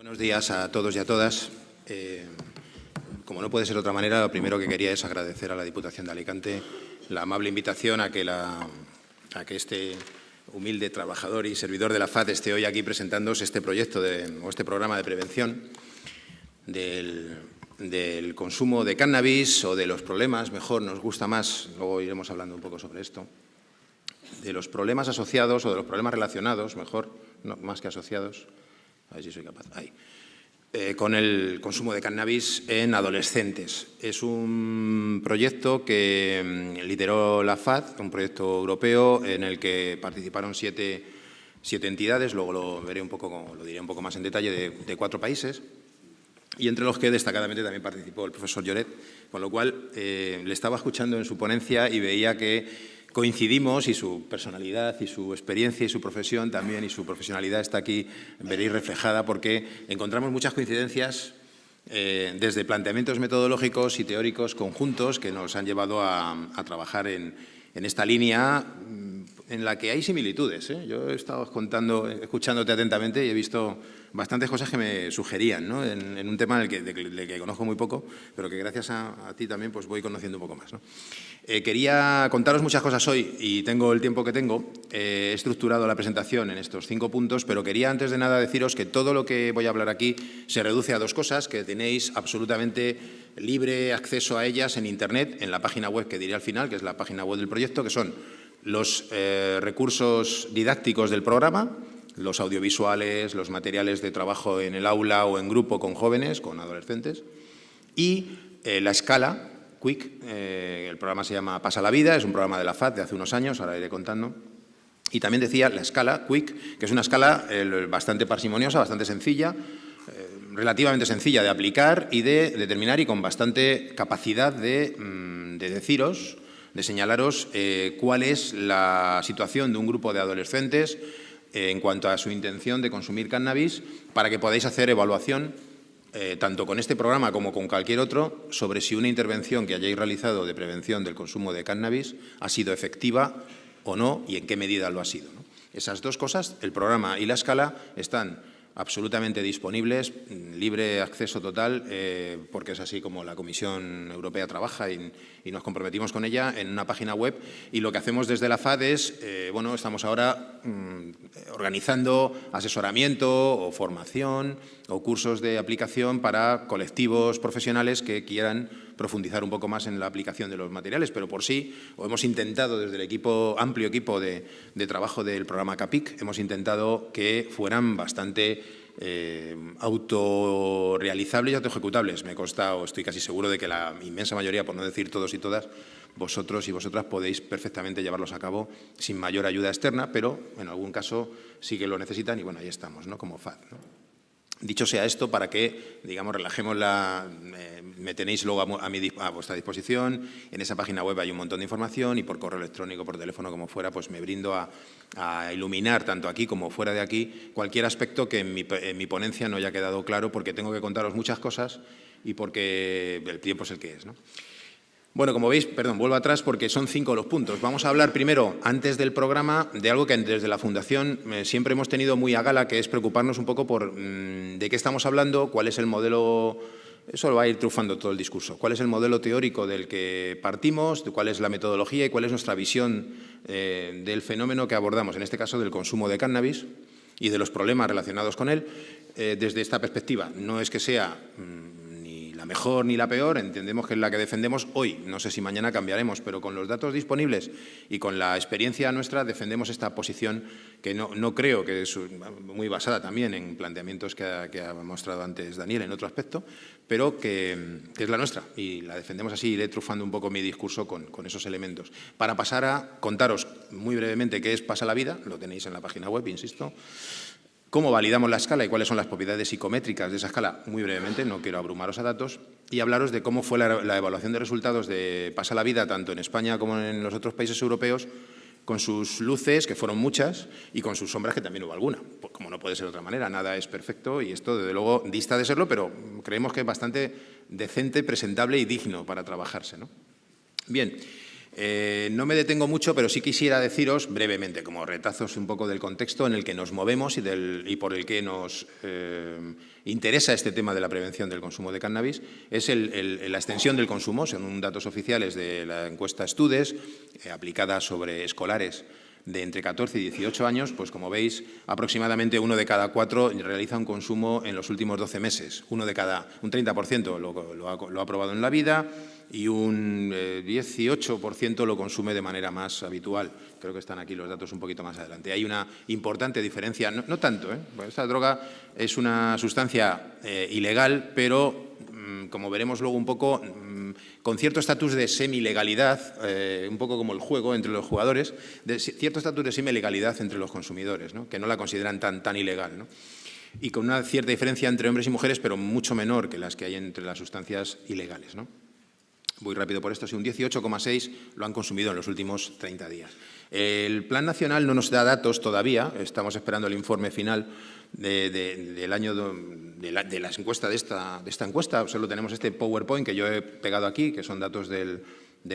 Buenos días a todos y a todas. Como no puede ser de otra manera, lo primero que quería es agradecer a la Diputación de Alicante la amable invitación a que este humilde trabajador y servidor de la FAD esté hoy aquí presentándoos este proyecto o este programa de prevención del consumo de cannabis o de los problemas, mejor, nos gusta más, luego iremos hablando un poco sobre esto, de los problemas asociados o de los problemas relacionados, mejor, no, más que asociados, a ver si soy capaz, ahí, con el consumo de cannabis en adolescentes. Es un proyecto que lideró la FAD, un proyecto europeo en el que participaron siete entidades, luego lo diré un poco más en detalle, de 4 países, y entre los que destacadamente también participó el profesor Lloret, con lo cual le estaba escuchando en su ponencia y veía que coincidimos, y su personalidad y su experiencia y su profesión también y su profesionalidad está aquí, veréis reflejada, porque encontramos muchas coincidencias desde planteamientos metodológicos y teóricos conjuntos que nos han llevado a trabajar en esta línea en la que hay similitudes. Yo he estado escuchándote atentamente y he visto bastantes cosas que me sugerían, ¿no? en un tema del que conozco muy poco, pero que gracias a ti también pues voy conociendo un poco más, ¿no? Quería contaros muchas cosas hoy y tengo el tiempo que tengo. He estructurado la presentación en estos 5 puntos, pero quería antes de nada deciros que todo lo que voy a hablar aquí se reduce a 2 cosas, que tenéis absolutamente libre acceso a ellas en Internet, en la página web que diré al final, que es la página web del proyecto, que son los recursos didácticos del programa, los audiovisuales, los materiales de trabajo en el aula o en grupo con jóvenes, con adolescentes, y la escala Quick. El programa se llama Pasa la Vida, es un programa de la FAD de hace unos años, ahora iré contando. Y también decía la escala Quick, que es una escala bastante parsimoniosa, bastante sencilla, relativamente sencilla de aplicar y de determinar, y con bastante capacidad de deciros, de señalaros cuál es la situación de un grupo de adolescentes en cuanto a su intención de consumir cannabis, para que podáis hacer evaluación tanto con este programa como con cualquier otro, sobre si una intervención que hayáis realizado de prevención del consumo de cannabis ha sido efectiva o no y en qué medida lo ha sido, ¿no? Esas 2 cosas, el programa y la escala, están absolutamente disponibles, libre acceso total, porque es así como la Comisión Europea trabaja y nos comprometimos con ella en una página web. Y lo que hacemos desde la FAD es, estamos ahora organizando asesoramiento o formación o cursos de aplicación para colectivos profesionales que quieran profundizar un poco más en la aplicación de los materiales, pero por sí, o hemos intentado desde el amplio equipo de trabajo del programa CAPIC, hemos intentado que fueran bastante autorrealizables y autoejecutables. Me consta, o estoy casi seguro de que la inmensa mayoría, por no decir todos y todas, vosotros y vosotras podéis perfectamente llevarlos a cabo sin mayor ayuda externa, pero en algún caso sí que lo necesitan y bueno, ahí estamos, ¿no? Como FAD, ¿no? Dicho sea esto, para que, digamos, relajemos me tenéis luego a vuestra disposición. En esa página web hay un montón de información y por correo electrónico, por teléfono, como fuera, pues me brindo a iluminar, tanto aquí como fuera de aquí, cualquier aspecto que en mi ponencia no haya quedado claro, porque tengo que contaros muchas cosas y porque el tiempo es el que es, ¿no? Bueno, como veis, vuelvo atrás porque son 5 los puntos. Vamos a hablar primero, antes del programa, de algo que desde la Fundación siempre hemos tenido muy a gala, que es preocuparnos un poco por de qué estamos hablando, cuál es el modelo. Eso lo va a ir trufando todo el discurso. ¿Cuál es el modelo teórico del que partimos? ¿Cuál es la metodología y cuál es nuestra visión del fenómeno que abordamos, en este caso del consumo de cannabis y de los problemas relacionados con él, desde esta perspectiva? No es que sea la mejor ni la peor, entendemos que es la que defendemos hoy. No sé si mañana cambiaremos, pero con los datos disponibles y con la experiencia nuestra defendemos esta posición que no creo que es muy basada también en planteamientos que ha mostrado antes Daniel en otro aspecto, pero que es la nuestra y la defendemos así. Iré trufando un poco mi discurso con esos elementos. Para pasar a contaros muy brevemente qué es Pasa la Vida, lo tenéis en la página web, insisto. ¿Cómo validamos la escala y cuáles son las propiedades psicométricas de esa escala? Muy brevemente, no quiero abrumaros a datos, y hablaros de cómo fue la evaluación de resultados de Pasa la Vida, tanto en España como en los otros países europeos, con sus luces, que fueron muchas, y con sus sombras, que también hubo alguna. Pues como no puede ser de otra manera, nada es perfecto, y esto, desde luego, dista de serlo, pero creemos que es bastante decente, presentable y digno para trabajarse, ¿no? Bien. No me detengo mucho, pero sí quisiera deciros brevemente, como retazos un poco del contexto en el que nos movemos y por el que nos interesa este tema de la prevención del consumo de cannabis, es la extensión del consumo, según datos oficiales de la encuesta Studes, aplicada sobre escolares de entre 14 y 18 años, pues como veis, aproximadamente 1 de cada 4 realiza un consumo en los últimos 12 meses. Un 30% lo ha probado en la vida y un 18% lo consume de manera más habitual. Creo que están aquí los datos un poquito más adelante. Hay una importante diferencia, no tanto, pues esta droga es una sustancia ilegal, pero como veremos luego un poco, con cierto estatus de semi-legalidad, un poco como el juego entre los jugadores, de cierto estatus de semi-legalidad entre los consumidores, ¿no? Que no la consideran tan ilegal, ¿no? Y con una cierta diferencia entre hombres y mujeres, pero mucho menor que las que hay entre las sustancias ilegales, ¿no? Voy rápido por esto, si un 18,6 lo han consumido en los últimos 30 días. El Plan Nacional no nos da datos todavía, estamos esperando el informe final del año de la encuesta de esta encuesta. Solo tenemos este PowerPoint que yo he pegado aquí, que son datos del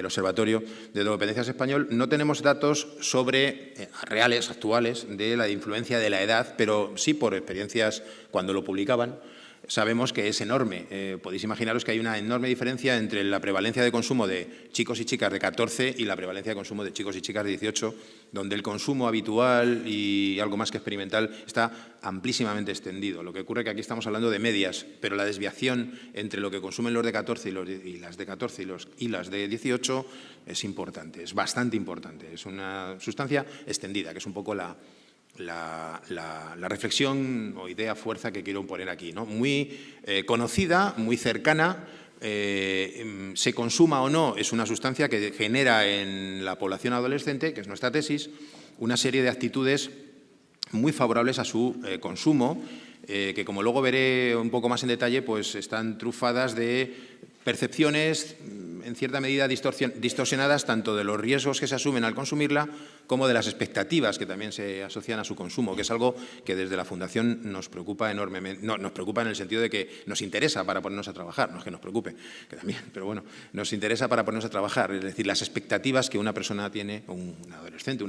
Observatorio de Drogodependencias Español. No tenemos datos reales, actuales, de la influencia de la edad, pero sí por experiencias cuando lo publicaban. Sabemos que es enorme. Podéis imaginaros que hay una enorme diferencia entre la prevalencia de consumo de chicos y chicas de 14 y la prevalencia de consumo de chicos y chicas de 18, donde el consumo habitual y algo más que experimental está amplísimamente extendido. Lo que ocurre es que aquí estamos hablando de medias, pero la desviación entre lo que consumen los de 14 y las de 14 y las de 18 es importante, es bastante importante. Es una sustancia extendida, que es un poco la reflexión o idea fuerza que quiero poner aquí, ¿no? Muy conocida, muy cercana, se consuma o no, es una sustancia que genera en la población adolescente, que es nuestra tesis, una serie de actitudes muy favorables a su consumo, que como luego veré un poco más en detalle, pues están trufadas de percepciones en cierta medida distorsionadas tanto de los riesgos que se asumen al consumirla como de las expectativas que también se asocian a su consumo, que es algo que desde la Fundación nos preocupa enormemente. No, nos preocupa en el sentido de que nos interesa para ponernos a trabajar, no es que nos preocupe, que también, pero bueno, nos interesa para ponernos a trabajar, es decir, las expectativas que una persona tiene, o un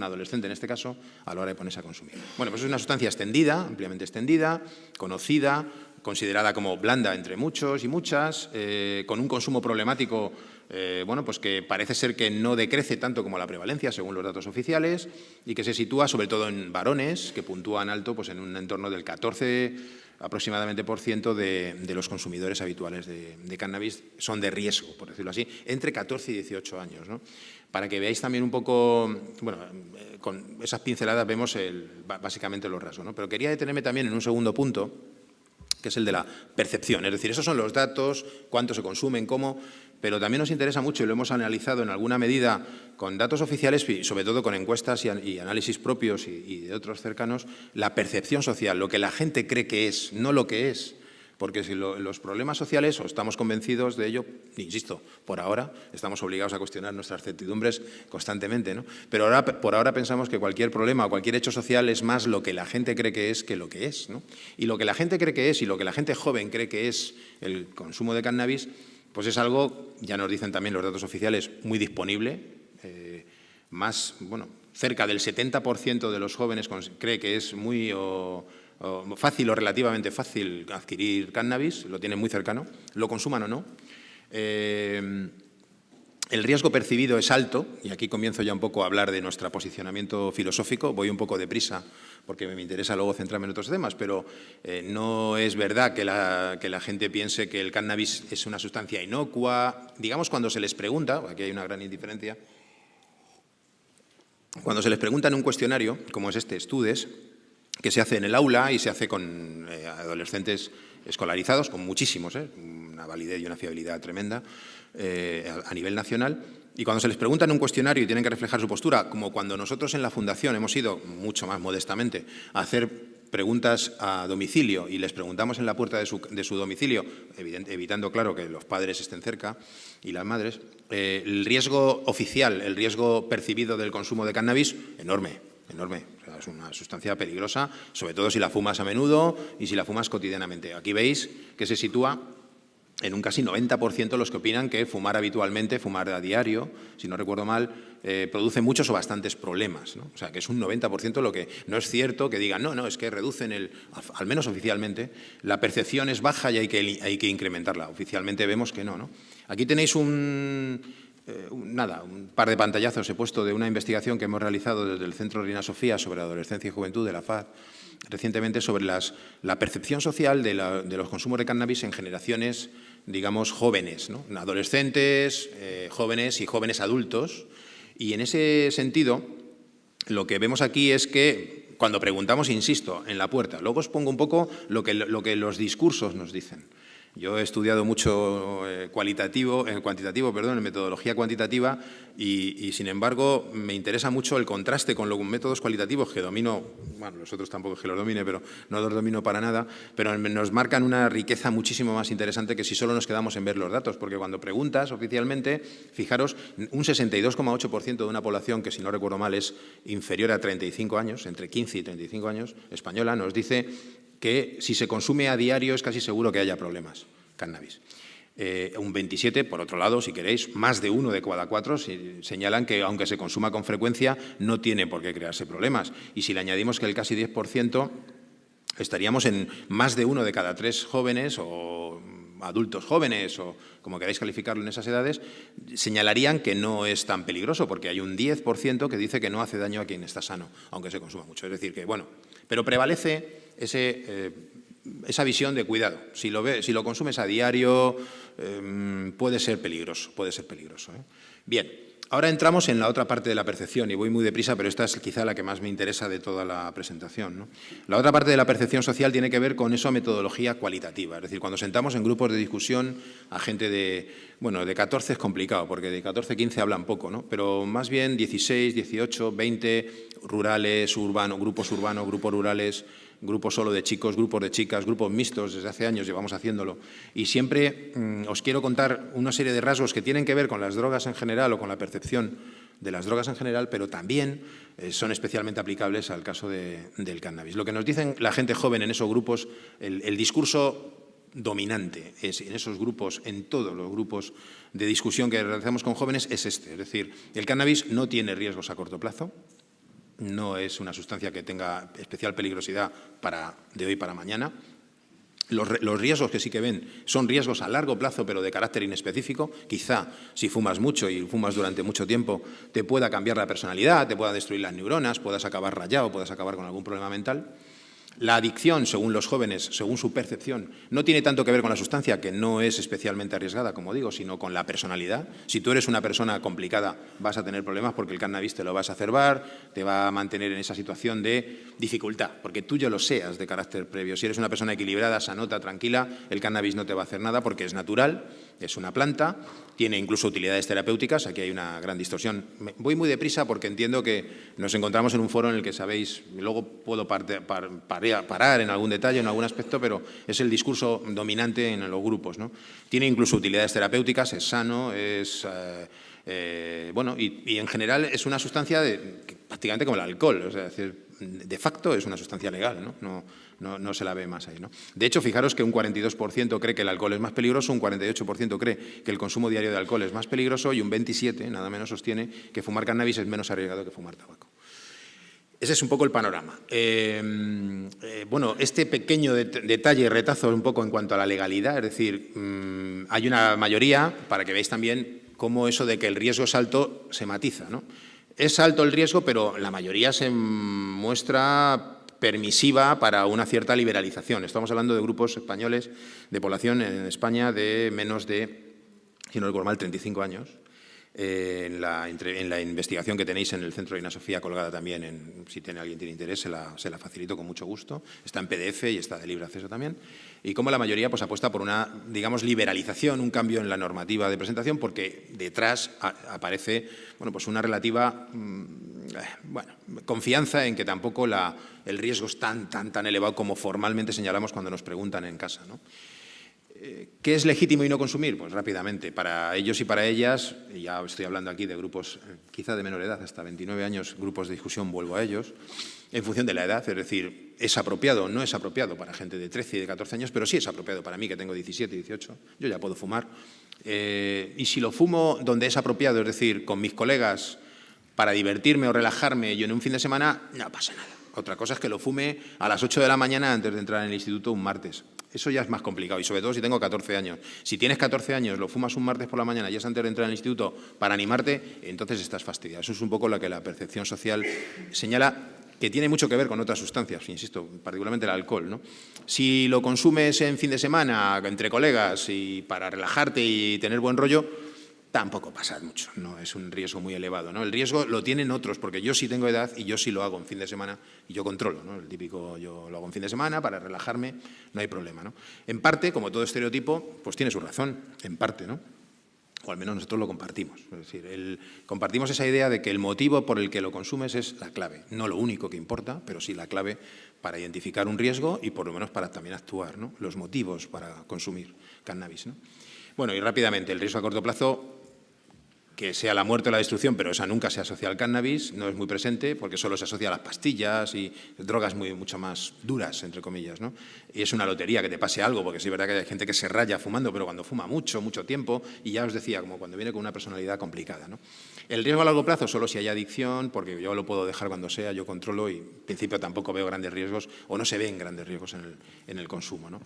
adolescente en este caso, a la hora de ponerse a consumir. Bueno, pues es una sustancia extendida, ampliamente extendida, conocida, considerada como blanda entre muchos y muchas, con un consumo problemático bueno, pues que parece ser que no decrece tanto como la prevalencia, según los datos oficiales, y que se sitúa sobre todo en varones, que puntúan alto pues en un entorno del 14 aproximadamente % de los consumidores habituales de cannabis son de riesgo, por decirlo así, entre 14 y 18 años, ¿no? Para que veáis también un poco, bueno, con esas pinceladas vemos básicamente los rasgos, ¿no? Pero quería detenerme también en un segundo punto, que es el de la percepción. Es decir, esos son los datos, cuánto se consumen, cómo, pero también nos interesa mucho, y lo hemos analizado en alguna medida con datos oficiales y sobre todo con encuestas y análisis propios y de otros cercanos, la percepción social, lo que la gente cree que es, no lo que es. Porque si los problemas sociales, o estamos convencidos de ello, insisto, por ahora estamos obligados a cuestionar nuestras certidumbres constantemente, ¿no? Pero por ahora pensamos que cualquier problema o cualquier hecho social es más lo que la gente cree que es que lo que es, ¿no? Y lo que la gente cree que es y lo que la gente joven cree que es el consumo de cannabis, pues es algo, ya nos dicen también los datos oficiales, muy disponible, más, bueno, cerca del 70% de los jóvenes cree que es muy fácil o relativamente fácil adquirir cannabis, lo tienen muy cercano, lo consuman o no. El riesgo percibido es alto, y aquí comienzo ya un poco a hablar de nuestro posicionamiento filosófico. Voy un poco deprisa porque me interesa luego centrarme en otros temas, pero no es verdad que la gente piense que el cannabis es una sustancia inocua. Digamos, cuando se les pregunta, aquí hay una gran indiferencia, cuando se les pregunta en un cuestionario, como es este, Studes, que se hace en el aula y se hace con adolescentes escolarizados, con muchísimos, una validez y una fiabilidad tremenda a nivel nacional. Y cuando se les pregunta en un cuestionario y tienen que reflejar su postura, como cuando nosotros en la Fundación hemos ido, mucho más modestamente, a hacer preguntas a domicilio y les preguntamos en la puerta de su domicilio, evitando, claro, que los padres estén cerca y las madres, el riesgo oficial, el riesgo percibido del consumo de cannabis, enorme. Enorme, o sea, es una sustancia peligrosa, sobre todo si la fumas a menudo y si la fumas cotidianamente. Aquí veis que se sitúa en un casi 90% los que opinan que fumar habitualmente, fumar a diario, si no recuerdo mal, produce muchos o bastantes problemas, ¿no? O sea, que es un 90% lo que no es cierto que digan, no, es que reducen, al menos oficialmente, la percepción es baja y hay que incrementarla. Oficialmente vemos que no, ¿no? Aquí tenéis un par de pantallazos he puesto de una investigación que hemos realizado desde el Centro Reina Sofía sobre adolescencia y juventud de la FAD, recientemente sobre la percepción social de los consumos de cannabis en generaciones, digamos, jóvenes, ¿no? Adolescentes, jóvenes y jóvenes adultos. Y en ese sentido, lo que vemos aquí es que cuando preguntamos, insisto, en la puerta, luego os pongo un poco lo que los discursos nos dicen. Yo he estudiado mucho cuantitativo, en metodología cuantitativa y, sin embargo, me interesa mucho el contraste con los métodos cualitativos que domino, bueno, los otros tampoco es que los domine, pero no los domino para nada, pero nos marcan una riqueza muchísimo más interesante que si solo nos quedamos en ver los datos, porque cuando preguntas oficialmente, fijaros, un 62,8% de una población que, si no recuerdo mal, es inferior a 35 años, entre 15 y 35 años, española, nos dice que si se consume a diario es casi seguro que haya problemas, cannabis. Un 27, por otro lado, si queréis, más de 1 de cada 4 señalan que, aunque se consuma con frecuencia, no tiene por qué crearse problemas. Y si le añadimos que el casi 10%, estaríamos en más de 1 de cada 3 jóvenes o adultos jóvenes o como queráis calificarlo en esas edades, señalarían que no es tan peligroso, porque hay un 10% que dice que no hace daño a quien está sano, aunque se consuma mucho. Es decir, que, bueno, pero prevalece esa visión de cuidado. Si lo consumes a diario, puede ser peligroso, ¿eh? Bien, ahora entramos en la otra parte de la percepción, y voy muy deprisa, pero esta es quizá la que más me interesa de toda la presentación, ¿no? La otra parte de la percepción social tiene que ver con esa metodología cualitativa, es decir, cuando sentamos en grupos de discusión a gente de 14 es complicado, porque de 14 a 15 hablan poco, ¿no? Pero más bien 16, 18, 20, rurales, grupos urbanos, grupos rurales, grupos solo de chicos, grupos de chicas, grupos mixtos, desde hace años llevamos haciéndolo. Y siempre os quiero contar una serie de rasgos que tienen que ver con las drogas en general o con la percepción de las drogas en general, pero también son especialmente aplicables al caso del cannabis. Lo que nos dicen la gente joven en esos grupos, el discurso dominante es en esos grupos, en todos los grupos de discusión que realizamos con jóvenes, es este. Es decir, el cannabis no tiene riesgos a corto plazo, no es una sustancia que tenga especial peligrosidad de hoy para mañana. Los riesgos que sí que ven son riesgos a largo plazo, pero de carácter inespecífico. Quizá si fumas mucho y fumas durante mucho tiempo te pueda cambiar la personalidad, te pueda destruir las neuronas, puedas acabar rayado, puedas acabar con algún problema mental. La adicción, según los jóvenes, según su percepción, no tiene tanto que ver con la sustancia, que no es especialmente arriesgada, como digo, sino con la personalidad. Si tú eres una persona complicada, vas a tener problemas porque el cannabis te lo va a exacerbar, te va a mantener en esa situación de dificultad, porque tú ya lo seas de carácter previo. Si eres una persona equilibrada, sanota, tranquila, el cannabis no te va a hacer nada porque es natural, es una planta, tiene incluso utilidades terapéuticas. Aquí hay una gran distorsión. Voy muy deprisa porque entiendo que nos encontramos en un foro en el que sabéis, luego puedo parar en algún detalle, en algún aspecto, pero es el discurso dominante en los grupos, ¿no? Tiene incluso utilidades terapéuticas, es sano, es y en general es una sustancia prácticamente como el alcohol, o sea, es decir, de facto es una sustancia legal, no se la ve más ahí, ¿no? De hecho, fijaros que un 42% cree que el alcohol es más peligroso, un 48% cree que el consumo diario de alcohol es más peligroso y un 27%, nada menos, sostiene que fumar cannabis es menos arriesgado que fumar tabaco. Ese es un poco el panorama. Este pequeño detalle, retazo un poco en cuanto a la legalidad, es decir, hay una mayoría, para que veáis también cómo eso de que el riesgo es alto se matiza, ¿no? Es alto el riesgo, pero la mayoría se muestra permisiva para una cierta liberalización. Estamos hablando de grupos españoles de población en España de menos de, si no recuerdo mal, 35 años. En la investigación que tenéis en el Centro Reina Sofía colgada también, si alguien tiene interés, se la facilito con mucho gusto. Está en PDF y está de libre acceso también. Y cómo la mayoría pues, apuesta por una, digamos, liberalización, un cambio en la normativa de presentación, porque detrás aparece pues una relativa confianza en que tampoco el riesgo es tan elevado como formalmente señalamos cuando nos preguntan en casa, ¿no? ¿Qué es legítimo y no consumir? Pues rápidamente, para ellos y para ellas, y ya estoy hablando aquí de grupos quizá de menor edad, hasta 29 años, grupos de discusión, vuelvo a ellos, en función de la edad, es decir, es apropiado o no es apropiado para gente de 13 y de 14 años, pero sí es apropiado para mí, que tengo 17, 18, yo ya puedo fumar. Y si lo fumo donde es apropiado, es decir, con mis colegas, para divertirme o relajarme yo en un fin de semana, no pasa nada. Otra cosa es que lo fume a las 8 de la mañana antes de entrar en el instituto un martes. Eso ya es más complicado y sobre todo si tengo 14 años. Si tienes 14 años, lo fumas un martes por la mañana y es antes de entrar en el instituto para animarte, entonces estás fastidiado. Eso es un poco lo que la percepción social señala, que tiene mucho que ver con otras sustancias, insisto, particularmente el alcohol, ¿no? Si lo consumes en fin de semana, entre colegas y para relajarte y tener buen rollo, tampoco pasa mucho, no es un riesgo muy elevado, ¿no? El riesgo lo tienen otros, porque yo sí tengo edad y yo sí lo hago en fin de semana y yo controlo, ¿no? El típico, yo lo hago en fin de semana para relajarme, no hay problema, ¿no? En parte, como todo estereotipo, pues tiene su razón, en parte, ¿no? O al menos nosotros lo compartimos. Es decir, compartimos esa idea de que el motivo por el que lo consumes es la clave. No lo único que importa, pero sí la clave para identificar un riesgo y por lo menos para también actuar, ¿no? Los motivos para consumir cannabis, ¿no? Bueno, y rápidamente, el riesgo a corto plazo, que sea la muerte o la destrucción, pero esa nunca se asocia al cannabis, no es muy presente porque solo se asocia a las pastillas y drogas mucho más duras, entre comillas, ¿no? Y es una lotería que te pase algo, porque sí es verdad que hay gente que se raya fumando, pero cuando fuma mucho tiempo, y ya os decía, como cuando viene con una personalidad complicada, ¿no? El riesgo a largo plazo solo si hay adicción, porque yo lo puedo dejar cuando sea, yo controlo y en principio tampoco veo grandes riesgos o no se ven grandes riesgos en el consumo, ¿no?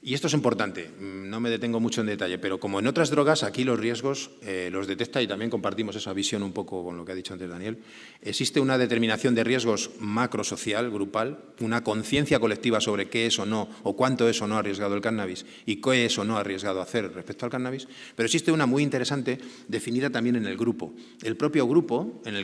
Y esto es importante, no me detengo mucho en detalle, pero como en otras drogas, aquí los riesgos los detecta y también compartimos esa visión un poco con lo que ha dicho antes Daniel. Existe una determinación de riesgos macrosocial, grupal, una conciencia colectiva sobre qué es o no, o cuánto es o no arriesgado el cannabis y qué es o no arriesgado hacer respecto al cannabis, pero existe una muy interesante definida también en el grupo. El propio grupo en el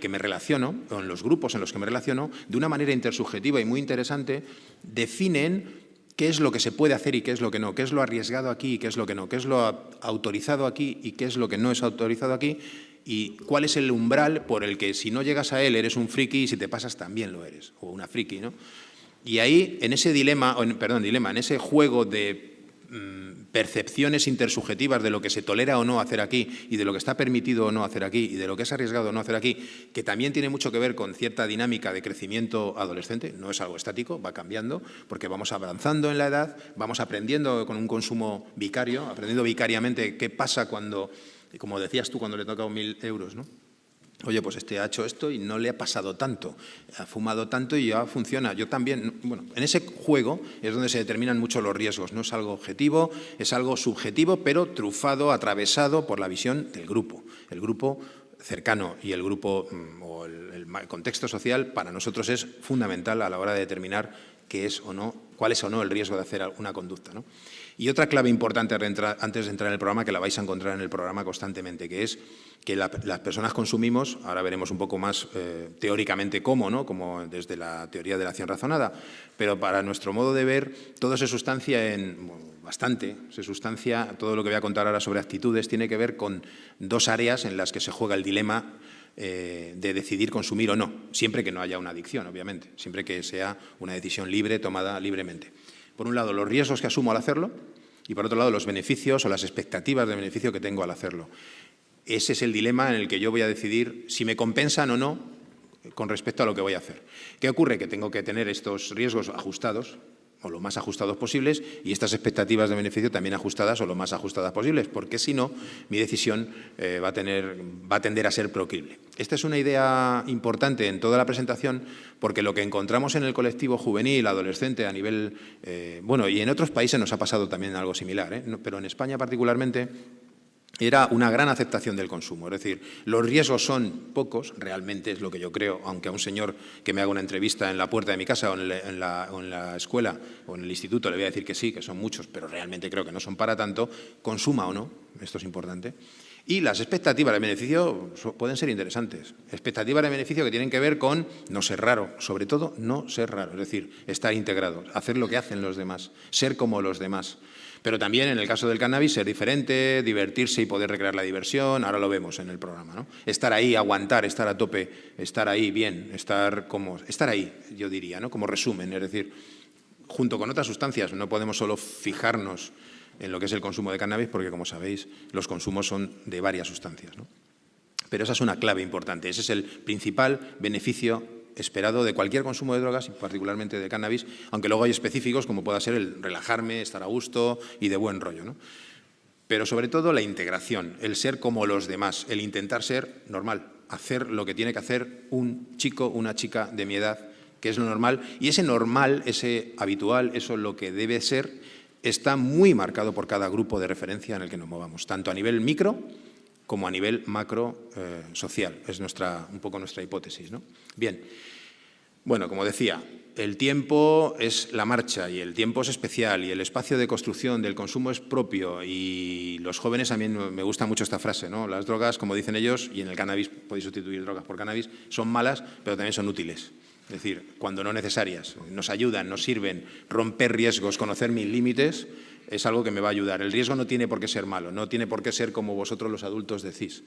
que me relaciono, o en los grupos en los que me relaciono, de una manera intersubjetiva y muy interesante, definen qué es lo que se puede hacer y qué es lo que no, qué es lo arriesgado aquí y qué es lo que no, qué es lo autorizado aquí y qué es lo que no es autorizado aquí y cuál es el umbral por el que si no llegas a él eres un friki y si te pasas también lo eres, o una friki, ¿no? Y ahí, en ese en ese juego de percepciones intersubjetivas de lo que se tolera o no hacer aquí y de lo que está permitido o no hacer aquí y de lo que es arriesgado o no hacer aquí, que también tiene mucho que ver con cierta dinámica de crecimiento adolescente, no es algo estático, va cambiando, porque vamos avanzando en la edad, vamos aprendiendo con un consumo vicario, aprendiendo vicariamente qué pasa cuando, como decías tú, cuando le toca 1.000 euros, ¿no? Oye, pues este ha hecho esto y no le ha pasado tanto, ha fumado tanto y ya funciona. Yo también, bueno, en ese juego es donde se determinan mucho los riesgos. No es algo objetivo, es algo subjetivo, pero trufado, atravesado por la visión del grupo. El grupo cercano y el grupo o el contexto social para nosotros es fundamental a la hora de determinar qué es o no, cuál es o no el riesgo de hacer una conducta, ¿no? Y otra clave importante antes de entrar en el programa, que la vais a encontrar en el programa constantemente, que es que las personas consumimos, ahora veremos un poco más teóricamente cómo, ¿no? Como desde la teoría de la acción razonada, pero para nuestro modo de ver, todo se sustancia todo lo que voy a contar ahora sobre actitudes tiene que ver con dos áreas en las que se juega el dilema de decidir consumir o no, siempre que no haya una adicción, obviamente, siempre que sea una decisión libre, tomada libremente. Por un lado, los riesgos que asumo al hacerlo y, por otro lado, los beneficios o las expectativas de beneficio que tengo al hacerlo. Ese es el dilema en el que yo voy a decidir si me compensan o no con respecto a lo que voy a hacer. ¿Qué ocurre? Que tengo que tener estos riesgos ajustados o lo más ajustados posibles y estas expectativas de beneficio también ajustadas o lo más ajustadas posibles, porque si no, mi decisión va a tender a ser proclive. Esta es una idea importante en toda la presentación porque lo que encontramos en el colectivo juvenil, adolescente, a nivel… bueno, y en otros países nos ha pasado también algo similar, pero en España particularmente… era una gran aceptación del consumo. Es decir, los riesgos son pocos, realmente es lo que yo creo, aunque a un señor que me haga una entrevista en la puerta de mi casa o en la escuela o en el instituto le voy a decir que sí, que son muchos, pero realmente creo que no son para tanto, consuma o no, esto es importante. Y las expectativas de beneficio pueden ser interesantes. Expectativas de beneficio que tienen que ver con no ser raro, sobre todo no ser raro, es decir, estar integrado, hacer lo que hacen los demás, ser como los demás. Pero también, en el caso del cannabis, ser diferente, divertirse y poder recrear la diversión. Ahora lo vemos en el programa, ¿no? Estar ahí, aguantar, estar a tope, estar ahí bien, estar ahí, yo diría, ¿no? Como resumen, es decir, junto con otras sustancias, no podemos solo fijarnos en lo que es el consumo de cannabis, porque, como sabéis, los consumos son de varias sustancias, ¿no? Pero esa es una clave importante. Ese es el principal beneficio esperado de cualquier consumo de drogas, y particularmente de cannabis, aunque luego hay específicos como pueda ser el relajarme, estar a gusto y de buen rollo, ¿no? Pero sobre todo la integración, el ser como los demás, el intentar ser normal, hacer lo que tiene que hacer un chico, una chica de mi edad, que es lo normal, y ese normal, ese habitual, eso lo que debe ser, está muy marcado por cada grupo de referencia en el que nos movamos, tanto a nivel micro como a nivel macro social. Es un poco nuestra hipótesis, ¿no? Bien, bueno, como decía, el tiempo es la marcha y el tiempo es especial y el espacio de construcción del consumo es propio, y los jóvenes, a mí me gusta mucho esta frase, ¿no? Las drogas, como dicen ellos, y en el cannabis podéis sustituir drogas por cannabis, son malas, pero también son útiles. Es decir, cuando no necesarias, nos ayudan, nos sirven, romper riesgos, conocer mis límites, es algo que me va a ayudar. El riesgo no tiene por qué ser malo, no tiene por qué ser como vosotros los adultos decís.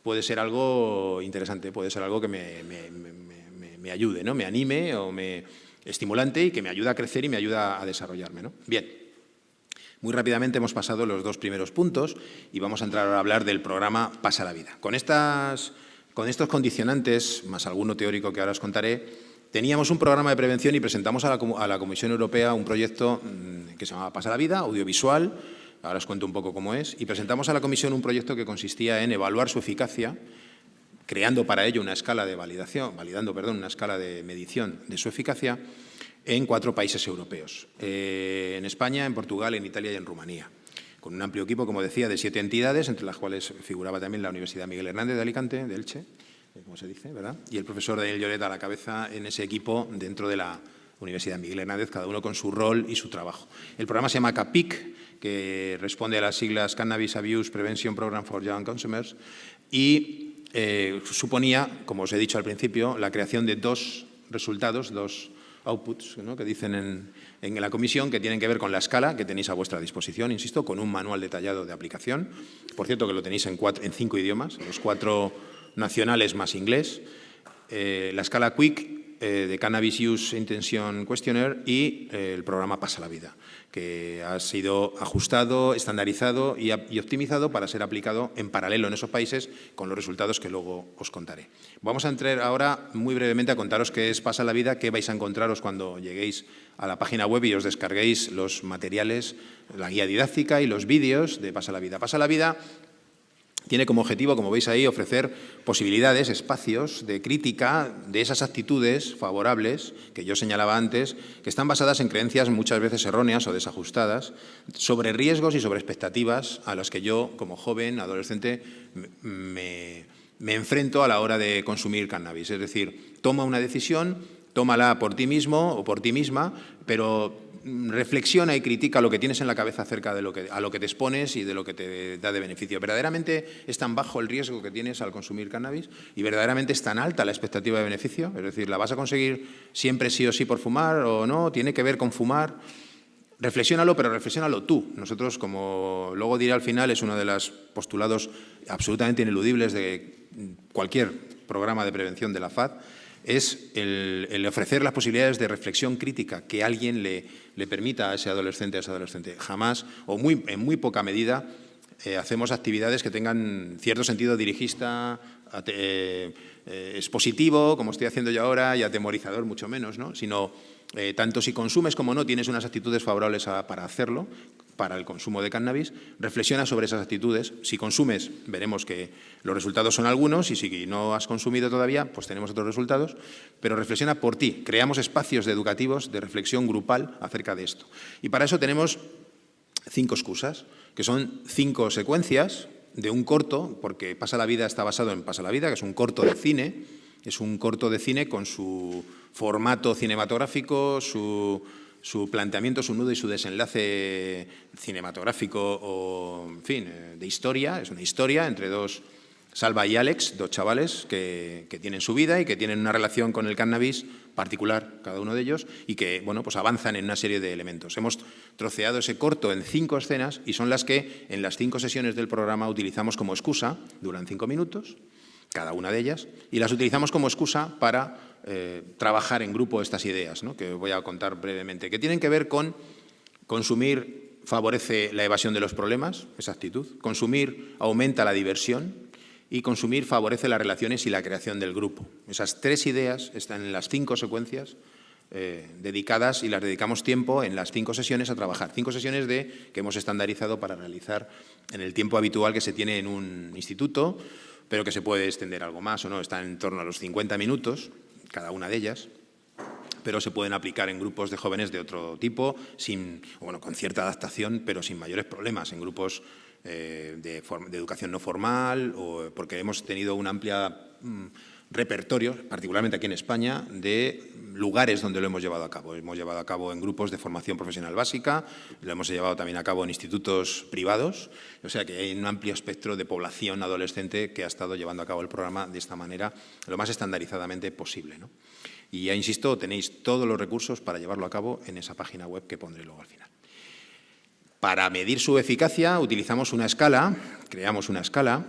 Puede ser algo interesante, puede ser algo que me ayude, ¿no? Me anime o me estimulante, y que me ayuda a crecer y me ayuda a desarrollarme, ¿no? Bien, muy rápidamente hemos pasado los dos primeros puntos y vamos a entrar ahora a hablar del programa Pasa la Vida. Con estos condicionantes, más alguno teórico que ahora os contaré, teníamos un programa de prevención y presentamos a la Comisión Europea un proyecto que se llamaba Pasa la Vida, audiovisual. Ahora os cuento un poco cómo es. Y presentamos a la Comisión un proyecto que consistía en evaluar su eficacia, creando para ello una escala de una escala de medición de su eficacia en 4 países europeos, en España, en Portugal, en Italia y en Rumanía, con un amplio equipo, como decía, de 7 entidades, entre las cuales figuraba también la Universidad Miguel Hernández de Alicante, de Elche, como se dice, ¿verdad? Y el profesor Daniel Lloret a la cabeza en ese equipo dentro de la Universidad Miguel Hernández, cada uno con su rol y su trabajo. El programa se llama CAPIC, que responde a las siglas Cannabis Abuse Prevention Program for Young Consumers, y suponía, como os he dicho al principio, la creación de 2 resultados, 2 outputs, ¿no?, que dicen en la comisión, que tienen que ver con la escala que tenéis a vuestra disposición, insisto, con un manual detallado de aplicación. Por cierto, que lo tenéis en 5 idiomas, los 4 nacionales más inglés. La escala QUIC de Cannabis Use Intention Questionnaire y el programa Pasa la Vida, que ha sido ajustado, estandarizado y optimizado para ser aplicado en paralelo en esos países, con los resultados que luego os contaré. Vamos a entrar ahora muy brevemente a contaros qué es Pasa la Vida, qué vais a encontraros cuando lleguéis a la página web y os descarguéis los materiales, la guía didáctica y los vídeos de Pasa la Vida. Pasa la Vida tiene como objetivo, como veis ahí, ofrecer posibilidades, espacios de crítica de esas actitudes favorables que yo señalaba antes, que están basadas en creencias muchas veces erróneas o desajustadas sobre riesgos y sobre expectativas a las que yo, como joven, adolescente, me enfrento a la hora de consumir cannabis. Es decir, toma una decisión, tómala por ti mismo o por ti misma, pero reflexiona y critica lo que tienes en la cabeza acerca de a lo que te expones y de lo que te da de beneficio. ¿Verdaderamente es tan bajo el riesgo que tienes al consumir cannabis? ¿Y verdaderamente es tan alta la expectativa de beneficio? Es decir, ¿la vas a conseguir siempre sí o sí por fumar o no? ¿Tiene que ver con fumar? Reflexiónalo, pero reflexiónalo tú. Nosotros, como luego diré al final, es uno de los postulados absolutamente ineludibles de cualquier programa de prevención de la FAD, es el ofrecer las posibilidades de reflexión crítica que alguien le permita a ese adolescente, Jamás, o en muy poca medida, hacemos actividades que tengan cierto sentido dirigista, expositivo, como estoy haciendo yo ahora, y atemorizador mucho menos, ¿no? Sino tanto si consumes como no tienes unas actitudes favorables para hacerlo, para el consumo de cannabis, reflexiona sobre esas actitudes. Si consumes, veremos que los resultados son algunos, y si no has consumido todavía, pues tenemos otros resultados, pero reflexiona por ti. Creamos espacios educativos de reflexión grupal acerca de esto. Y para eso tenemos 5 excusas, que son 5 secuencias de un corto, porque Pasa la Vida está basado en Pasa la Vida, que es un corto de cine, con su formato cinematográfico, su planteamiento, su nudo y su desenlace cinematográfico o, en fin, de historia. Es una historia entre Salva y Alex, 2 chavales que tienen su vida y que tienen una relación con el cannabis particular, cada uno de ellos, y que, bueno, pues avanzan en una serie de elementos. Hemos troceado ese corto en 5 escenas y son las que en las 5 sesiones del programa utilizamos como excusa, duran 5 minutos, cada una de ellas, y las utilizamos como excusa para trabajar en grupo estas ideas, ¿no?, que voy a contar brevemente, que tienen que ver con consumir favorece la evasión de los problemas, esa actitud. Consumir aumenta la diversión y consumir favorece las relaciones y la creación del grupo. Esas 3 ideas están en las 5 secuencias dedicadas y las dedicamos tiempo en las 5 sesiones a trabajar. 5 sesiones que hemos estandarizado para realizar en el tiempo habitual que se tiene en un instituto, pero que se puede extender algo más o no. Están en torno a los 50 minutos, cada una de ellas, pero se pueden aplicar en grupos de jóvenes de otro tipo, con cierta adaptación, pero sin mayores problemas, en grupos de educación no formal, porque hemos tenido un amplio repertorio, particularmente aquí en España, de lugares donde lo hemos llevado a cabo. Hemos llevado a cabo en grupos de formación profesional básica, lo hemos llevado también a cabo en institutos privados, o sea que hay un amplio espectro de población adolescente que ha estado llevando a cabo el programa de esta manera, lo más estandarizadamente posible, ¿no? Y ya insisto, tenéis todos los recursos para llevarlo a cabo en esa página web que pondré luego al final. Para medir su eficacia utilizamos una escala, creamos una escala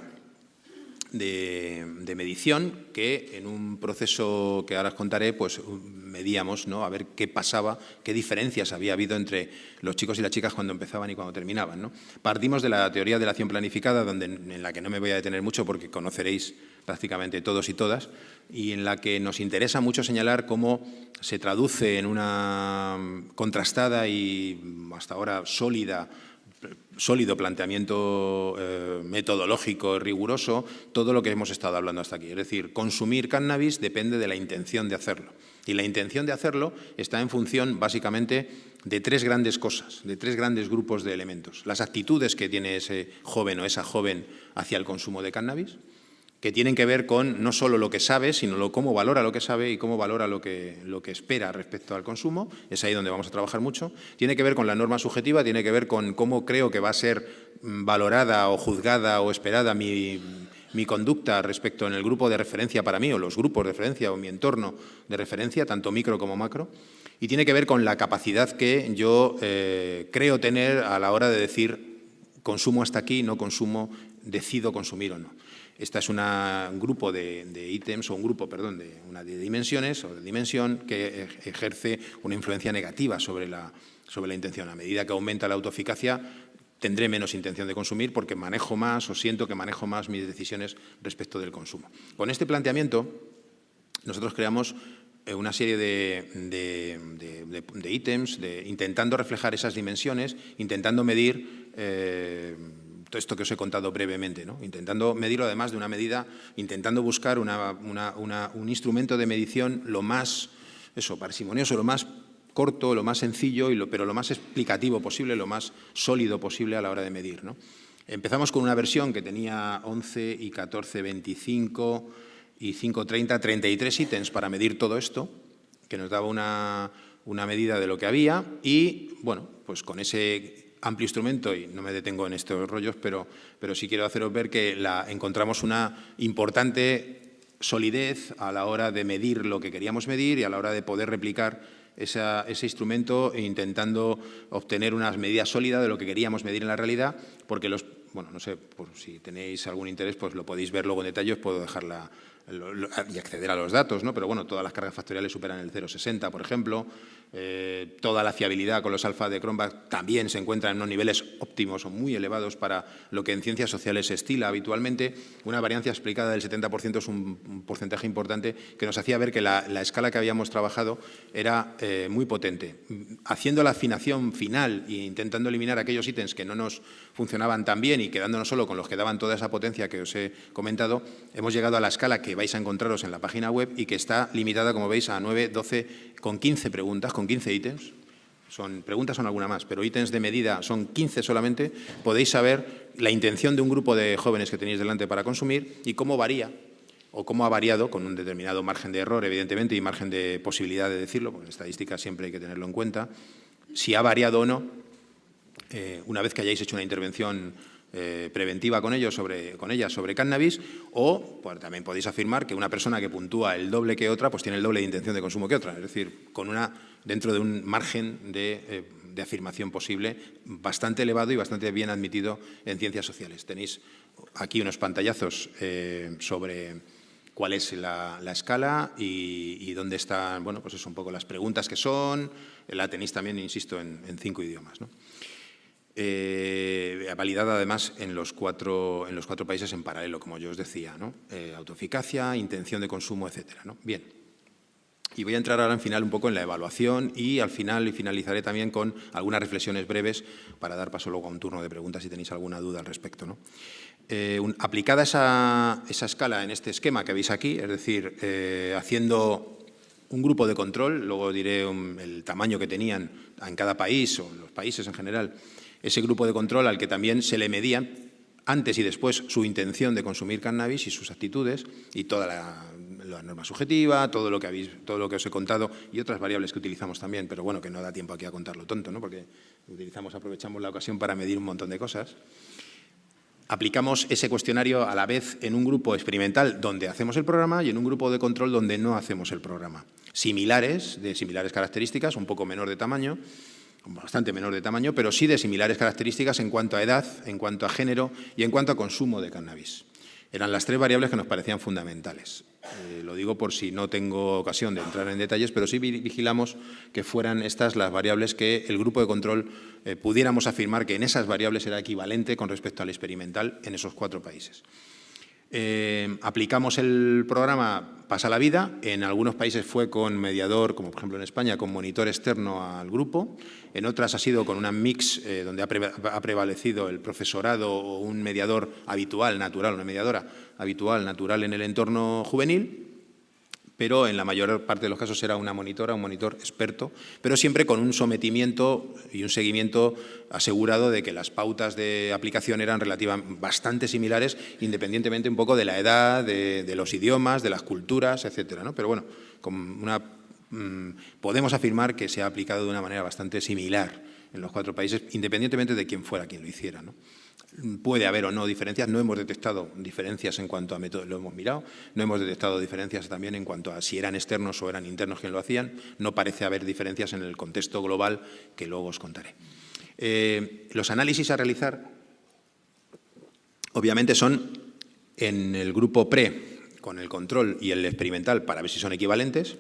de medición que en un proceso que ahora os contaré, pues medíamos, ¿no?, a ver qué pasaba, qué diferencias había habido entre los chicos y las chicas cuando empezaban y cuando terminaban, ¿no? Partimos de la teoría de la acción planificada, en la que no me voy a detener mucho porque conoceréis prácticamente todos y todas, y en la que nos interesa mucho señalar cómo se traduce en una contrastada y hasta ahora sólido planteamiento metodológico riguroso todo lo que hemos estado hablando hasta aquí. Es decir, consumir cannabis depende de la intención de hacerlo. Y la intención de hacerlo está en función, básicamente, de 3 grandes cosas, de 3 grandes grupos de elementos. Las actitudes que tiene ese joven o esa joven hacia el consumo de cannabis, que tienen que ver con no solo lo que sabe, sino cómo valora lo que sabe y cómo valora lo que espera respecto al consumo. Es ahí donde vamos a trabajar mucho. Tiene que ver con la norma subjetiva, tiene que ver con cómo creo que va a ser valorada o juzgada o esperada mi conducta respecto en el grupo de referencia para mí, o los grupos de referencia, o mi entorno de referencia, tanto micro como macro. Y tiene que ver con la capacidad que yo creo tener a la hora de decir consumo hasta aquí, no consumo, decido consumir o no. Esta es un grupo de ítems, o un grupo, perdón, de dimensiones o de dimensión que ejerce una influencia negativa sobre la intención. A medida que aumenta la autoeficacia, tendré menos intención de consumir porque manejo más o siento que manejo más mis decisiones respecto del consumo. Con este planteamiento, nosotros creamos una serie de ítems, intentando reflejar esas dimensiones, intentando medir todo esto que os he contado brevemente, ¿no? Intentando medirlo además de una medida, intentando buscar un instrumento de medición lo más parsimonioso, lo más corto, lo más sencillo, pero lo más explicativo posible, lo más sólido posible a la hora de medir, ¿no? Empezamos con una versión que tenía 11 y 14, 25 y 5, 30, 33 ítems para medir todo esto, que nos daba una medida de lo que había y, bueno, pues con ese amplio instrumento, y no me detengo en estos rollos, pero sí quiero haceros ver que encontramos una importante solidez a la hora de medir lo que queríamos medir y a la hora de poder replicar ese instrumento intentando obtener unas medidas sólidas de lo que queríamos medir en la realidad, porque no sé, por si tenéis algún interés, pues lo podéis ver luego en detalle, os puedo dejar y acceder a los datos, ¿no? Pero bueno, todas las cargas factoriales superan el 0,60, por ejemplo. Toda la fiabilidad con los alfa de Cronbach también se encuentra en unos niveles óptimos o muy elevados para lo que en ciencias sociales se estila habitualmente. Una variancia explicada del 70% es un porcentaje importante que nos hacía ver que la escala que habíamos trabajado era muy potente. Haciendo la afinación final e intentando eliminar aquellos ítems que no nos funcionaban tan bien y quedándonos solo con los que daban toda esa potencia que os he comentado, hemos llegado a la escala que vais a encontraros en la página web y que está limitada, como veis, a 9, 12, con 15 preguntas, con 15 ítems. Preguntas son alguna más, pero ítems de medida son 15 solamente. Podéis saber la intención de un grupo de jóvenes que tenéis delante para consumir y cómo varía o cómo ha variado con un determinado margen de error, evidentemente, y margen de posibilidad de decirlo, porque en estadística siempre hay que tenerlo en cuenta, si ha variado o no, una vez que hayáis hecho una intervención preventiva con ellas sobre cannabis, o pues, también podéis afirmar que una persona que puntúa el doble que otra pues tiene el doble de intención de consumo que otra, es decir, dentro de un margen de afirmación posible bastante elevado y bastante bien admitido en ciencias sociales. Tenéis aquí unos pantallazos sobre cuál es la escala y dónde están, bueno, pues es un poco las preguntas que son. La tenéis también, insisto, en 5 idiomas, ¿no? validada además en los cuatro países en paralelo, como yo os decía, ¿no? Autoeficacia, intención de consumo, etcétera, ¿no? Bien. Y voy a entrar ahora, en final, un poco en la evaluación y al final finalizaré también con algunas reflexiones breves para dar paso luego a un turno de preguntas si tenéis alguna duda al respecto, ¿no? Aplicada esa escala en este esquema que veis aquí, es decir, haciendo un grupo de control, luego diré el tamaño que tenían en cada país o en los países en general, ese grupo de control al que también se le medían antes y después su intención de consumir cannabis y sus actitudes y toda la norma subjetiva, todo lo que os he contado y otras variables que utilizamos también, pero bueno, que no da tiempo aquí a contarlo tonto, ¿no? Porque aprovechamos la ocasión para medir un montón de cosas. Aplicamos ese cuestionario a la vez en un grupo experimental donde hacemos el programa y en un grupo de control donde no hacemos el programa. De similares características, un poco menor de tamaño, bastante menor de tamaño, pero sí de similares características en cuanto a edad, en cuanto a género y en cuanto a consumo de cannabis. Eran las tres variables que nos parecían fundamentales. Lo digo por si no tengo ocasión de entrar en detalles, pero sí vigilamos que fueran estas las variables que el grupo de control pudiéramos afirmar que en esas variables era equivalente con respecto al experimental en esos 4 países. Aplicamos el programa Pasa la Vida. En algunos países fue con mediador, como por ejemplo en España, con monitor externo al grupo. En otras ha sido con una mix donde ha prevalecido el profesorado o un mediador habitual, natural, una mediadora habitual, natural en el entorno juvenil. Pero en la mayor parte de los casos era una monitora, un monitor experto, pero siempre con un sometimiento y un seguimiento asegurado de que las pautas de aplicación eran bastante similares, independientemente un poco de la edad, de los idiomas, de las culturas, etcétera, ¿no? Pero bueno, podemos afirmar que se ha aplicado de una manera bastante similar en los 4 países, independientemente de quién fuera quien lo hiciera, ¿no? Puede haber o no diferencias, no hemos detectado diferencias en cuanto a método, lo hemos mirado, no hemos detectado diferencias también en cuanto a si eran externos o eran internos quien lo hacían, no parece haber diferencias en el contexto global que luego os contaré. Los análisis a realizar, obviamente, son en el grupo pre, con el control y el experimental, para ver si son equivalentes.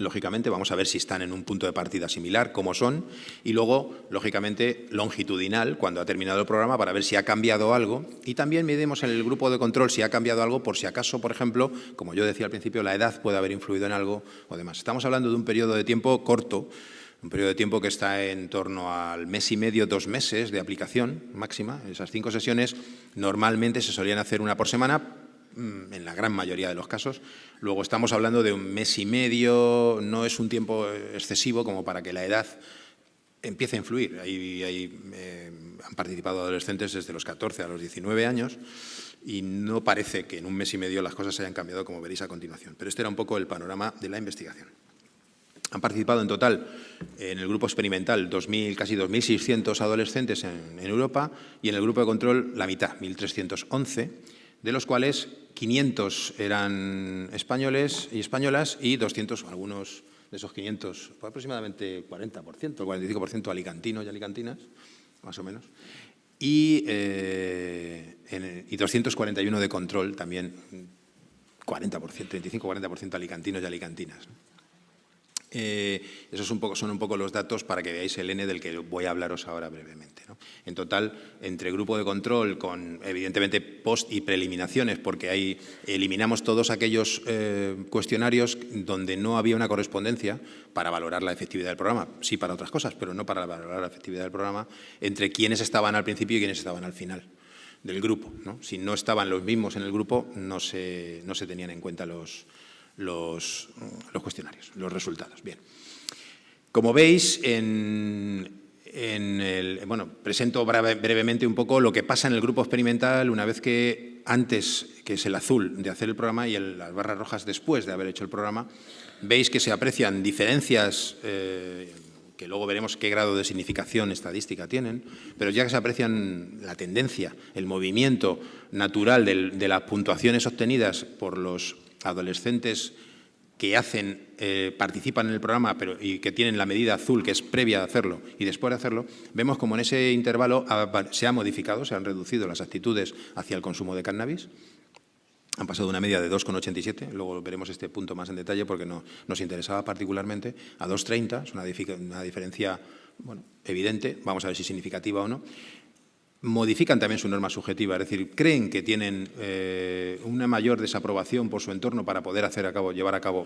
Lógicamente, vamos a ver si están en un punto de partida similar, cómo son, y luego, lógicamente, longitudinal, cuando ha terminado el programa, para ver si ha cambiado algo. Y también medimos en el grupo de control si ha cambiado algo, por si acaso, por ejemplo, como yo decía al principio, la edad puede haber influido en algo o demás. Estamos hablando de un periodo de tiempo corto, un periodo de tiempo que está en torno al mes y medio, 2 meses de aplicación máxima. Esas 5 sesiones normalmente se solían hacer una por semana, en la gran mayoría de los casos. Luego estamos hablando de un mes y medio, no es un tiempo excesivo como para que la edad empiece a influir. Han participado adolescentes desde los 14 a los 19 años y no parece que en un mes y medio las cosas hayan cambiado, como veréis a continuación. Pero este era un poco el panorama de la investigación. Han participado en total en el grupo experimental casi 2.600 adolescentes en Europa y en el grupo de control la mitad, 1.311, de los cuales 500 eran españoles y españolas y 200, algunos de esos 500, aproximadamente 40%, 45% alicantinos y alicantinas, más o menos, y 241 de control también, 35-40% alicantinos y alicantinas, ¿no? Esos son un poco los datos para que veáis el N del que voy a hablaros ahora brevemente, ¿no? En total, entre grupo de control, con evidentemente post y preeliminaciones, porque ahí eliminamos todos aquellos cuestionarios donde no había una correspondencia para valorar la efectividad del programa, sí para otras cosas, pero no para valorar la efectividad del programa, entre quienes estaban al principio y quienes estaban al final del grupo, ¿no? Si no estaban los mismos en el grupo, no se tenían en cuenta los cuestionarios, los resultados. Bien. Como veis, presento brevemente un poco lo que pasa en el grupo experimental una vez que antes, que es el azul, de hacer el programa y las barras rojas después de haber hecho el programa. Veis que se aprecian diferencias que luego veremos qué grado de significación estadística tienen, pero ya que se aprecian la tendencia, el movimiento natural de las puntuaciones obtenidas por los adolescentes que participan en el programa y que tienen la medida azul, que es previa de hacerlo y después de hacerlo, vemos como en ese intervalo se han reducido las actitudes hacia el consumo de cannabis. Han pasado de una media de 2,87, luego veremos este punto más en detalle porque nos interesaba particularmente, a 2,30, es una diferencia bueno, evidente, vamos a ver si significativa o no. Modifican también su norma subjetiva, es decir, creen que tienen una mayor desaprobación por su entorno para poder llevar a cabo,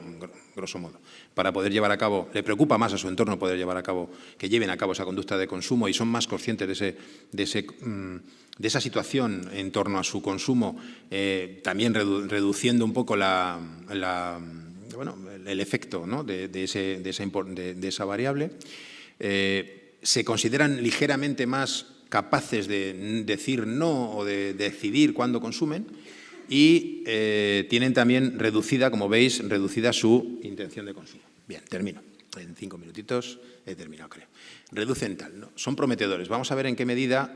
grosso modo, para poder llevar a cabo, le preocupa más a su entorno poder llevar a cabo, que lleven a cabo esa conducta de consumo y son más conscientes de esa situación en torno a su consumo, también reduciendo un poco el efecto, ¿no?, de esa variable. Se consideran ligeramente más capaces de decir no o de decidir cuándo consumen y tienen también reducida, como veis, reducida su intención de consumo. Bien, termino. En 5 minutitos he terminado, creo. Reducen tal, ¿no? Son prometedores. Vamos a ver en qué medida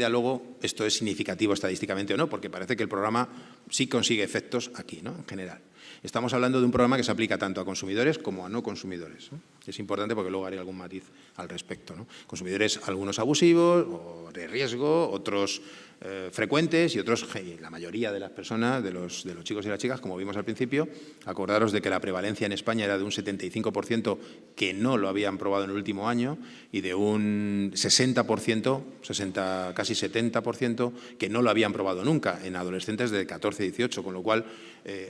luego esto es significativo estadísticamente o no, porque parece que el programa sí consigue efectos aquí, ¿no?, en general. Estamos hablando de un programa que se aplica tanto a consumidores como a no consumidores, ¿no? Es importante porque luego haré algún matiz al respecto, ¿no? Consumidores, algunos abusivos o de riesgo, otros frecuentes y otros, la mayoría de las personas, de los chicos y las chicas, como vimos al principio. Acordaros de que la prevalencia en España era de un 75% que no lo habían probado en el último año y de un 60%, casi 70%, que no lo habían probado nunca en adolescentes de 14 a 18, con lo cual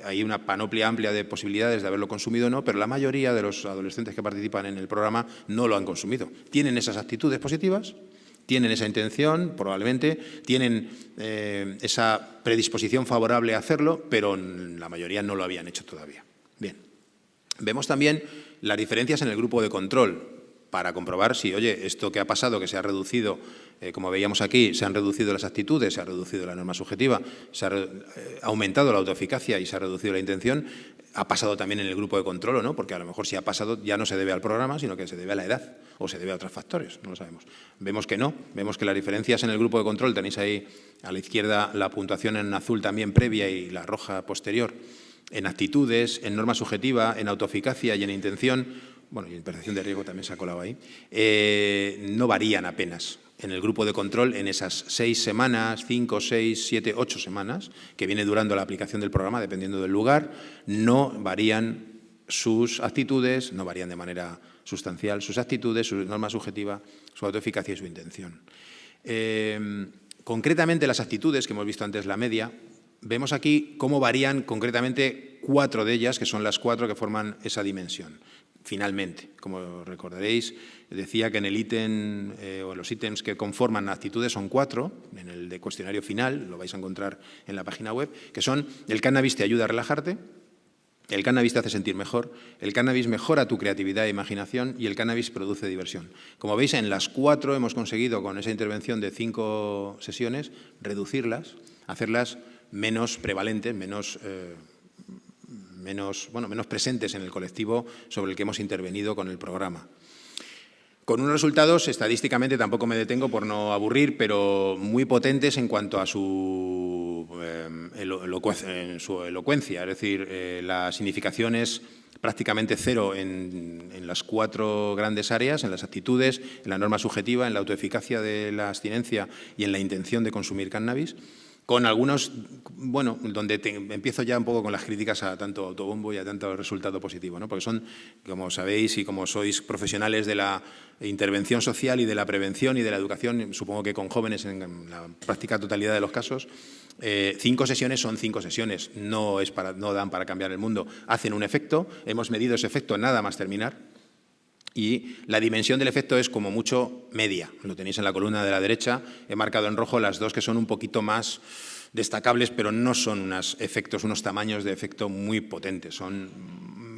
hay una panoplia amplia de posibilidades de haberlo consumido o no, pero la mayoría de los adolescentes que participan en el programa no lo han consumido. Tienen esas actitudes positivas, tienen esa intención, probablemente, tienen esa predisposición favorable a hacerlo, pero la mayoría no lo habían hecho todavía. Bien. Vemos también las diferencias en el grupo de control para comprobar si, oye, esto que ha pasado, que se ha reducido, como veíamos aquí, se han reducido las actitudes, se ha reducido la norma subjetiva, se ha aumentado la autoeficacia y se ha reducido la intención, ha pasado también en el grupo de control o no, porque a lo mejor si ha pasado ya no se debe al programa, sino que se debe a la edad o se debe a otros factores, no lo sabemos. Vemos que no, vemos que las diferencias en el grupo de control, tenéis ahí a la izquierda la puntuación en azul también previa y la roja posterior, en actitudes, en norma subjetiva, en autoeficacia y en intención, bueno, y en percepción de riesgo también se ha colado ahí, no varían apenas. En el grupo de control, en esas 6 semanas, 5, 6, 7, 8 semanas, que viene durando la aplicación del programa, dependiendo del lugar, no varían sus actitudes, no varían de manera sustancial sus actitudes, su norma subjetiva, su autoeficacia y su intención. Concretamente, las actitudes, que hemos visto antes la media, vemos aquí cómo varían concretamente 4 de ellas, que son las 4 que forman esa dimensión. Finalmente, como recordaréis, decía que en el ítem o en los ítems que conforman actitudes son 4, en el de cuestionario final, lo vais a encontrar en la página web, que son: el cannabis te ayuda a relajarte, el cannabis te hace sentir mejor, el cannabis mejora tu creatividad e imaginación y el cannabis produce diversión. Como veis, en las 4 hemos conseguido, con esa intervención de 5 sesiones, reducirlas, hacerlas menos prevalentes, menos presentes en el colectivo sobre el que hemos intervenido con el programa. Con unos resultados, estadísticamente, tampoco me detengo por no aburrir, pero muy potentes en cuanto a su elocuencia. Es decir, la significación es prácticamente 0 en las 4 grandes áreas, en las actitudes, en la norma subjetiva, en la autoeficacia de la abstinencia y en la intención de consumir cannabis. Con algunos, bueno, donde empiezo ya un poco con las críticas a tanto autobombo y a tanto resultado positivo, ¿no? Porque son, como sabéis y como sois profesionales de la intervención social y de la prevención y de la educación, supongo que con jóvenes en la práctica totalidad de los casos, 5 sesiones son 5 sesiones, no dan para cambiar el mundo, hacen un efecto, hemos medido ese efecto nada más terminar. Y la dimensión del efecto es como mucho media. Lo tenéis en la columna de la derecha. He marcado en rojo las 2 que son un poquito más destacables, pero no son unos tamaños de efecto muy potentes. Son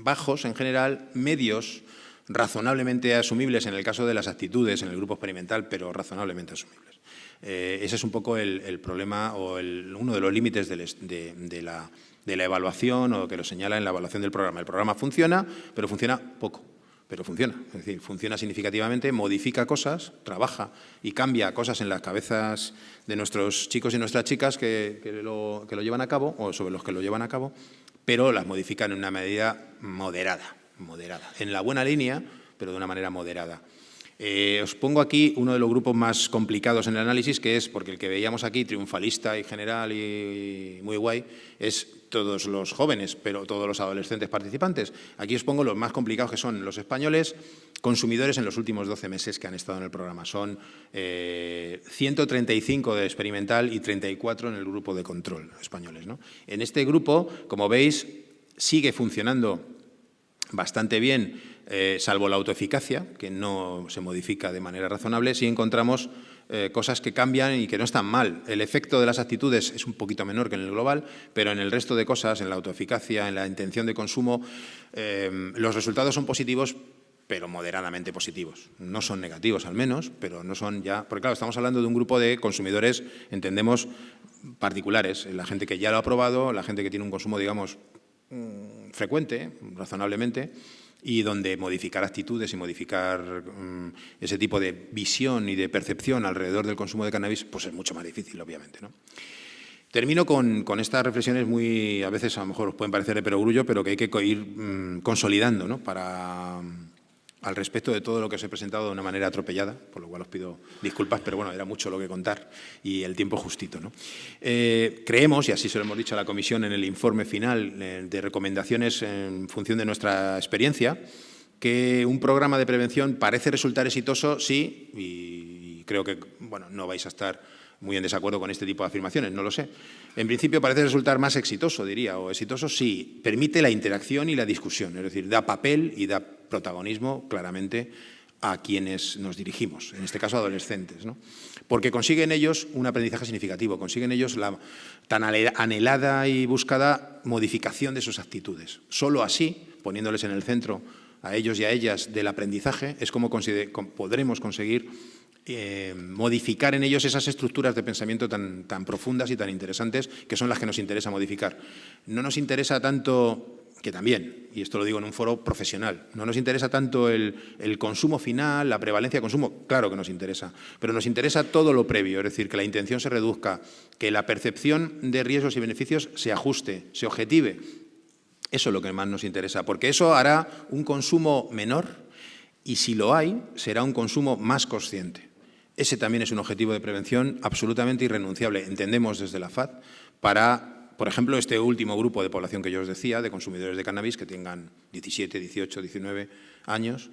bajos en general, medios, razonablemente asumibles en el caso de las actitudes en el grupo experimental, pero razonablemente asumibles. Ese es un poco el problema o uno de los límites de la evaluación, o que lo señala en la evaluación del programa. El programa funciona, pero funciona poco. Pero funciona, es decir, funciona significativamente, modifica cosas, trabaja y cambia cosas en las cabezas de nuestros chicos y nuestras chicas que lo llevan a cabo, o sobre los que lo llevan a cabo, pero las modifican en una medida moderada, en la buena línea, pero de una manera moderada. Os pongo aquí uno de los grupos más complicados en el análisis, que es, porque el que veíamos aquí, triunfalista y general y muy guay, es todos los jóvenes, pero todos los adolescentes participantes. Aquí os pongo los más complicados, que son los españoles consumidores en los últimos 12 meses que han estado en el programa. Son 135 de experimental y 34 en el grupo de control españoles, ¿no? En este grupo, como veis, sigue funcionando bastante bien, salvo la autoeficacia, que no se modifica de manera razonable. Sí encontramos cosas que cambian y que no están mal. El efecto de las actitudes es un poquito menor que en el global, pero en el resto de cosas, en la autoeficacia, en la intención de consumo, los resultados son positivos, pero moderadamente positivos. No son negativos al menos, pero no son ya... Porque claro, estamos hablando de un grupo de consumidores, entendemos, particulares. La gente que ya lo ha probado, la gente que tiene un consumo, digamos, frecuente, razonablemente, y donde modificar actitudes y modificar ese tipo de visión y de percepción alrededor del consumo de cannabis, pues es mucho más difícil, obviamente, ¿no? Termino con estas reflexiones muy, a veces a lo mejor os pueden parecer de perogrullo, pero que hay que ir consolidando, ¿no? Al respecto de todo lo que os he presentado de una manera atropellada, por lo cual os pido disculpas, pero bueno, era mucho lo que contar y el tiempo justito, ¿no? Creemos, y así se lo hemos dicho a la Comisión en el informe final de recomendaciones en función de nuestra experiencia, que un programa de prevención parece resultar exitoso, sí, y creo que bueno, no vais a estar muy en desacuerdo con este tipo de afirmaciones, no lo sé. En principio parece resultar más exitoso, diría, o exitoso si permite la interacción y la discusión, es decir, da papel y da protagonismo claramente a quienes nos dirigimos, en este caso adolescentes, ¿no? Porque consiguen ellos un aprendizaje significativo, consiguen ellos la tan anhelada y buscada modificación de sus actitudes. Solo así, poniéndoles en el centro a ellos y a ellas del aprendizaje, es como podremos conseguir modificar en ellos esas estructuras de pensamiento tan profundas y tan interesantes que son las que nos interesa modificar. No nos interesa tanto, que también, y esto lo digo en un foro profesional, no nos interesa tanto el consumo final, la prevalencia de consumo, claro que nos interesa, pero nos interesa todo lo previo, es decir, que la intención se reduzca, que la percepción de riesgos y beneficios se ajuste, se objetive. Eso es lo que más nos interesa, porque eso hará un consumo menor y si lo hay, será un consumo más consciente. Ese también es un objetivo de prevención absolutamente irrenunciable, entendemos desde la FAD, para, por ejemplo, este último grupo de población que yo os decía, de consumidores de cannabis que tengan 17, 18, 19 años,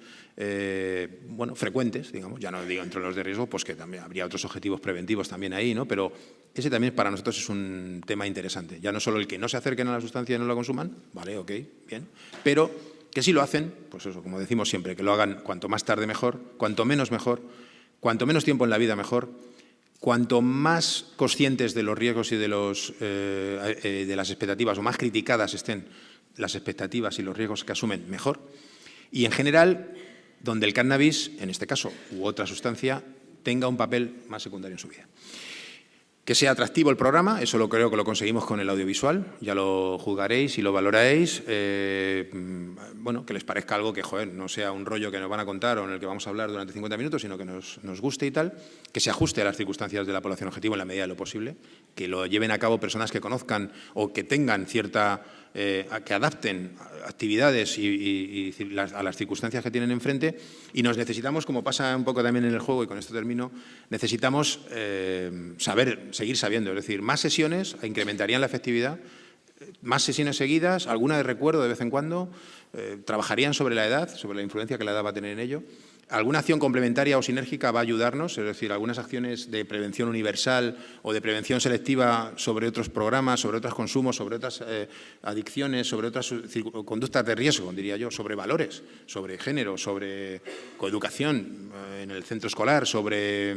bueno, frecuentes, digamos, ya no digo entre los de riesgo, pues que también habría otros objetivos preventivos también ahí, ¿no? Pero ese también para nosotros es un tema interesante. Ya no solo el que no se acerquen a la sustancia y no la consuman, vale, ok, bien, pero que si lo hacen, pues eso, como decimos siempre, que lo hagan cuanto más tarde mejor, cuanto menos mejor, cuanto menos tiempo en la vida mejor, cuanto más conscientes de los riesgos y de las expectativas o más criticadas estén las expectativas y los riesgos que asumen, mejor. Y en general, donde el cannabis, en este caso, u otra sustancia, tenga un papel más secundario en su vida. Que sea atractivo el programa, eso lo creo que lo conseguimos con el audiovisual, ya lo juzgaréis y lo valoraréis. Bueno, que les parezca algo que, joder, no sea un rollo que nos van a contar o en el que vamos a hablar durante 50 minutos, sino que nos guste y tal, que se ajuste a las circunstancias de la población objetivo en la medida de lo posible, que lo lleven a cabo personas que conozcan o que tengan cierta... que adapten actividades a las circunstancias que tienen enfrente y nos necesitamos, como pasa un poco también en el juego, y con esto termino, necesitamos seguir sabiendo, es decir, más sesiones incrementarían la efectividad, más sesiones seguidas, alguna de recuerdo de vez en cuando, trabajarían sobre la edad, sobre la influencia que la edad va a tener en ello. Alguna acción complementaria o sinérgica va a ayudarnos, es decir, algunas acciones de prevención universal o de prevención selectiva sobre otros programas, sobre otros consumos, sobre otras adicciones, sobre otras conductas de riesgo, diría yo, sobre valores, sobre género, sobre coeducación en el centro escolar, sobre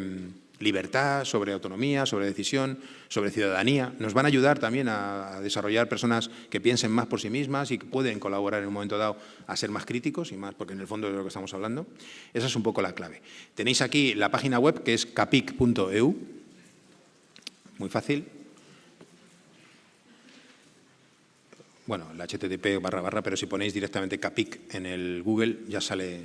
libertad, sobre autonomía, sobre decisión, sobre ciudadanía. Nos van a ayudar también a desarrollar personas que piensen más por sí mismas y que pueden colaborar en un momento dado a ser más críticos y más, porque en el fondo es de lo que estamos hablando. Esa es un poco la clave. Tenéis aquí la página web que es capic.eu, muy fácil. Bueno, el http // pero si ponéis directamente capic en el Google ya sale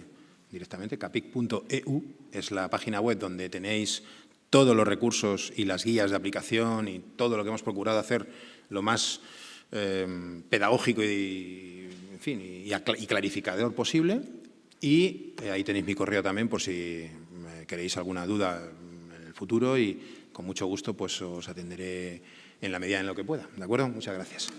directamente. capic.eu es la página web donde tenéis todos los recursos y las guías de aplicación y todo lo que hemos procurado hacer lo más pedagógico y clarificador posible. Y ahí tenéis mi correo también por si queréis alguna duda en el futuro y con mucho gusto pues os atenderé en la medida en lo que pueda. ¿De acuerdo? Muchas gracias.